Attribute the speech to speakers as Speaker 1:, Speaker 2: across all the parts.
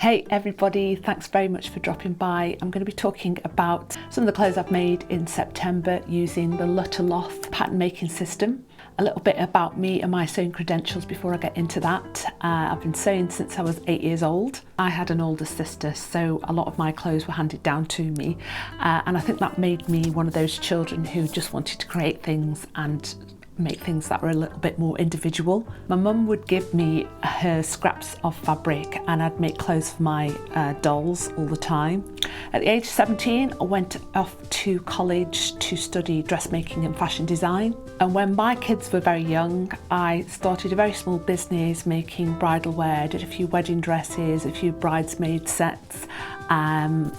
Speaker 1: Hey everybody, thanks very much for dropping by. I'm going to be talking about some of the clothes I've made in September using the Lutterloh pattern making system. A little bit about me and my sewing credentials before I get into that. I've been sewing since I was 8 years old. I had an older sister, so a lot of my clothes were handed down to me, and I think that made me one of those children who just wanted to create things and make things that were a little bit more individual. My mum would give me her scraps of fabric and I'd make clothes for my dolls all the time. At the age of 17, I went off to college to study dressmaking and fashion design. And when my kids were very young, I started a very small business making bridal wear, did a few wedding dresses, a few bridesmaid sets, and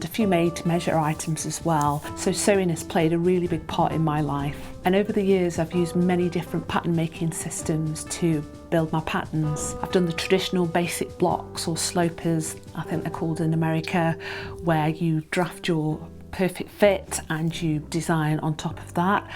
Speaker 1: a few made-to-measure items as well. So sewing has played a really big part in my life. And over the years, I've used many different pattern making systems to build my patterns. I've done the traditional basic blocks or slopers, I think they're called in America, where you draft your perfect fit and you design on top of that.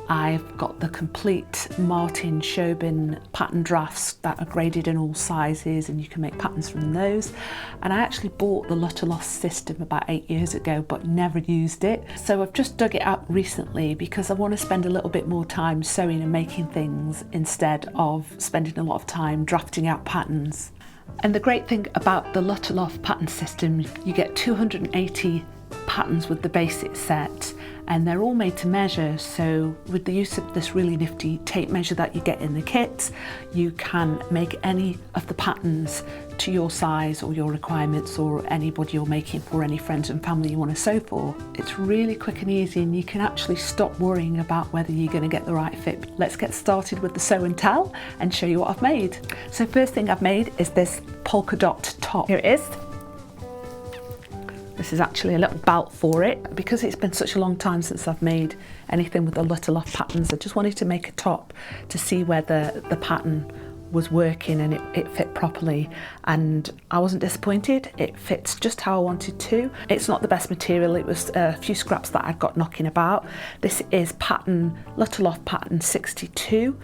Speaker 1: I've got the complete Martin Shobin pattern drafts that are graded in all sizes and you can make patterns from those. And I actually bought the Lutterloh system about 8 years ago but never used it. So I've just dug it out recently because I want to spend a little bit more time sewing and making things instead of spending a lot of time drafting out patterns. And the great thing about the Lutterloh pattern system, you get 280 patterns with the basic set and they're all made to measure, so with the use of this really nifty tape measure that you get in the kit, you can make any of the patterns to your size or your requirements or anybody you're making for, any friends and family you want to sew for. It's really quick and easy and you can actually stop worrying about whether you're going to get the right fit. Let's get started with the sew and tell and show you what I've made. So first thing I've made is this polka dot top. Here it is. This is actually a little belt for it. Because it's been such a long time since I've made anything with the Lutterloh patterns, I just wanted to make a top to see whether the pattern was working and it fit properly, and I wasn't disappointed. It fits just how I wanted to. It's not the best material, it was a few scraps that I'd got knocking about. This is Lutterloh pattern 62.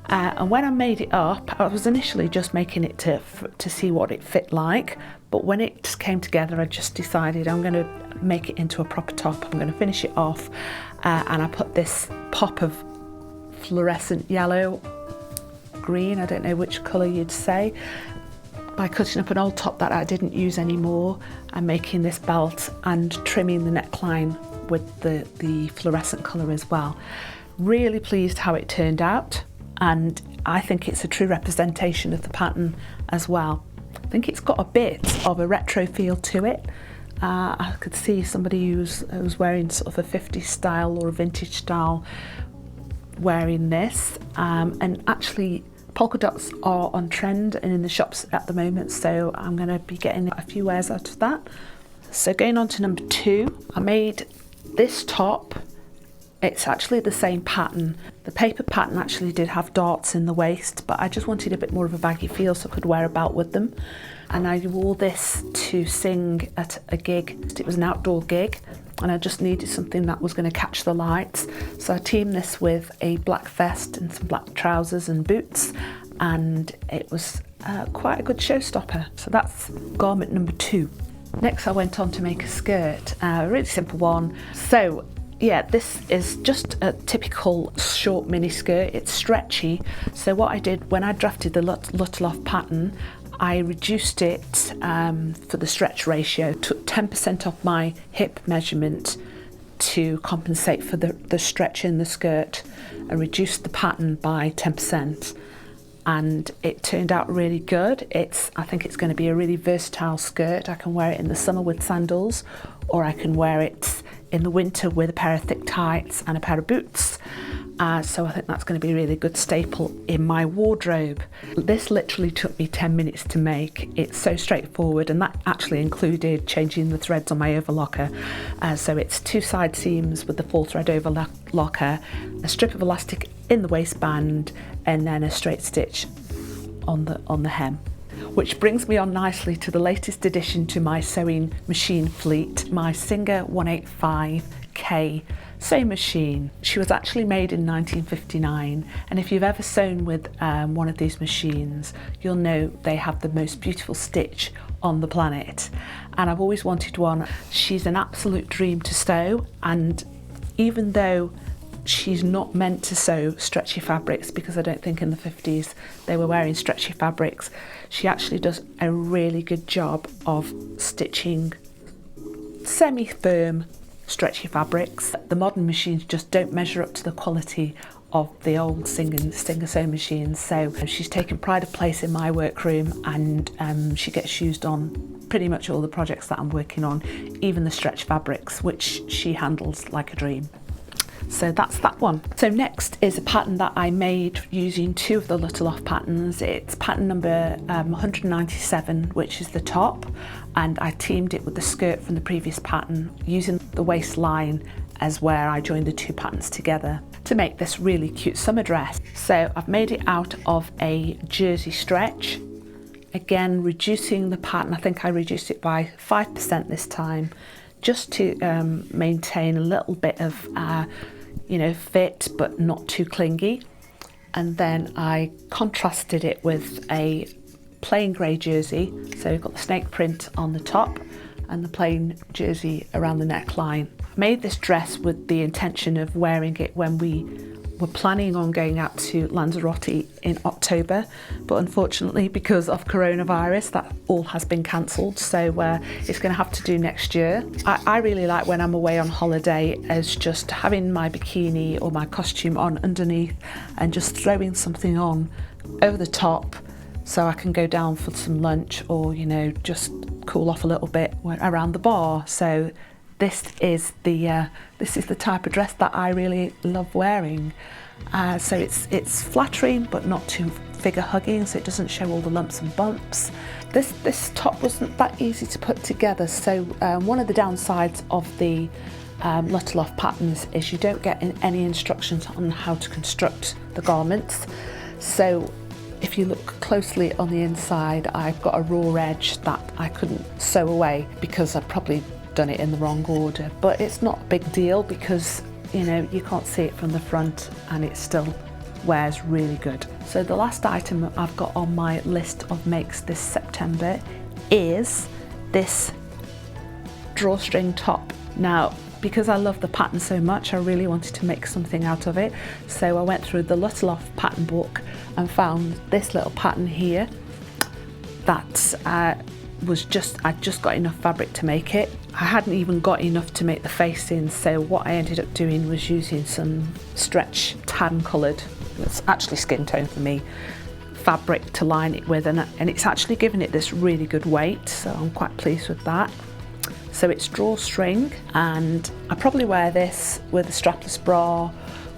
Speaker 1: And when I made it up, I was initially just making it to see what it fit like, but when it just came together, I just decided I'm going to make it into a proper top. I'm going to finish it off, and I put this pop of fluorescent yellow, green, I don't know which colour you'd say, by cutting up an old top that I didn't use anymore and making this belt and trimming the neckline with the fluorescent colour as well. Really pleased how it turned out. And I think it's a true representation of the pattern as well. I think it's got a bit of a retro feel to it. I could see somebody who's wearing sort of a 50s style or a vintage style wearing this. And actually polka dots are on trend and in the shops at the moment, so I'm going to be getting a few wears out of that. So going on to number 2, I made this top. It's actually the same pattern. The paper pattern actually did have darts in the waist, but I just wanted a bit more of a baggy feel so I could wear a belt with them. And I wore this to sing at a gig. It was an outdoor gig and I just needed something that was going to catch the lights. So I teamed this with a black vest and some black trousers and boots, and it was quite a good showstopper. So that's garment number 2. Next I went on to make a skirt, a really simple one. So yeah, this is just a typical short mini skirt. It's stretchy. So what I did when I drafted the Lutterloh pattern, I reduced it for the stretch ratio, took 10% off my hip measurement to compensate for the stretch in the skirt, and reduced the pattern by 10%. And it turned out really good. I think it's going to be a really versatile skirt. I can wear it in the summer with sandals, or I can wear it in the winter with a pair of thick tights and a pair of boots. So I think that's going to be a really good staple in my wardrobe. This literally took me 10 minutes to make. It's so straightforward, and that actually included changing the threads on my overlocker. So it's 2 side seams with the 4 thread overlocker, a strip of elastic in the waistband, and then a straight stitch on the hem. Which brings me on nicely to the latest addition to my sewing machine fleet, my Singer 185K sewing machine. She was actually made in 1959, and if you've ever sewn with one of these machines, you'll know they have the most beautiful stitch on the planet, and I've always wanted one. She's an absolute dream to sew, and even though she's not meant to sew stretchy fabrics, because I don't think in the 50s they were wearing stretchy fabrics, she actually does a really good job of stitching semi-firm stretchy fabrics. The modern machines just don't measure up to the quality of the old Singer sew machines, so she's taken pride of place in my workroom, and she gets used on pretty much all the projects that I'm working on, even the stretch fabrics, which she handles like a dream. So that's that one. So next is a pattern that I made using two of the Lutterloh patterns. It's pattern number 197, which is the top, and I teamed it with the skirt from the previous pattern, using the waistline as where I joined the two patterns together to make this really cute summer dress. So I've made it out of a jersey stretch. Again, reducing the pattern, I think I reduced it by 5% this time, just to maintain a little bit of fit, but not too clingy. And then I contrasted it with a plain grey jersey. So you've got the snake print on the top and the plain jersey around the neckline. I made this dress with the intention of wearing it when we were planning on going out to Lanzarote in October, but unfortunately because of coronavirus that all has been cancelled, so it's going to have to do next year. I really like when I'm away on holiday as just having my bikini or my costume on underneath and just throwing something on over the top so I can go down for some lunch or just cool off a little bit around the bar. So this is the type of dress that I really love wearing. So it's flattering but not too figure hugging, so it doesn't show all the lumps and bumps. This top wasn't that easy to put together, so one of the downsides of the Lutterloh patterns is you don't get any instructions on how to construct the garments. So if you look closely on the inside, I've got a raw edge that I couldn't sew away because I've probably done it in the wrong order, but it's not a big deal because you can't see it from the front and it still wears really good. So the last item I've got on my list of makes this September is this drawstring top. Now, because I love the pattern so much, I really wanted to make something out of it, so I went through the Lutterloh pattern book and found this little pattern here that I'd just got enough fabric to make it. I hadn't even got enough to make the facing, so what I ended up doing was using some stretch tan coloured, it's actually skin tone for me, fabric to line it with, and it's actually given it this really good weight, so I'm quite pleased with that. So it's drawstring, and I probably wear this with a strapless bra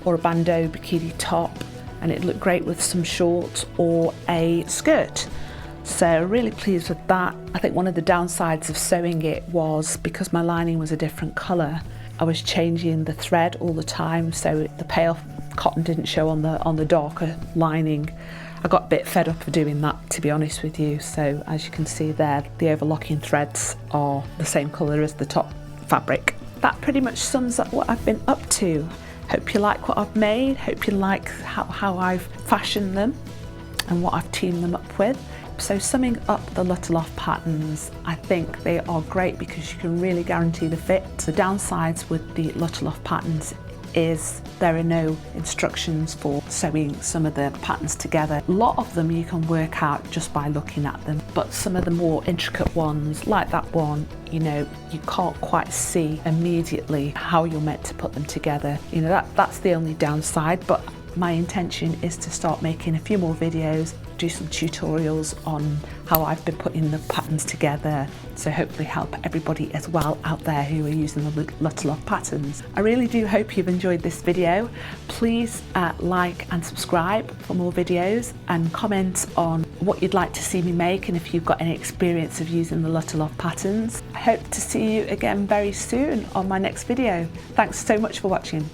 Speaker 1: or a bandeau bikini top, and it'd look great with some shorts or a skirt. So really pleased with that. I think one of the downsides of sewing it was because my lining was a different colour, I was changing the thread all the time, so the pale cotton didn't show on the darker lining. I got a bit fed up of doing that, to be honest with you. So as you can see there, the overlocking threads are the same colour as the top fabric. That pretty much sums up what I've been up to. Hope you like what I've made, hope you like how I've fashioned them and what I've teamed them up with. So summing up the Lutterloh patterns, I think they are great because you can really guarantee the fit. The downsides with the Lutterloh patterns is there are no instructions for sewing some of the patterns together. A lot of them you can work out just by looking at them, but some of the more intricate ones, like that one, you can't quite see immediately how you're meant to put them together. That's the only downside, but my intention is to start making a few more videos, do some tutorials on how I've been putting the patterns together, so hopefully help everybody as well out there who are using the Lutterloh patterns. I really do hope you've enjoyed this video. Please like and subscribe for more videos, and comment on what you'd like to see me make and if you've got any experience of using the Lutterloh patterns. I hope to see you again very soon on my next video. Thanks so much for watching.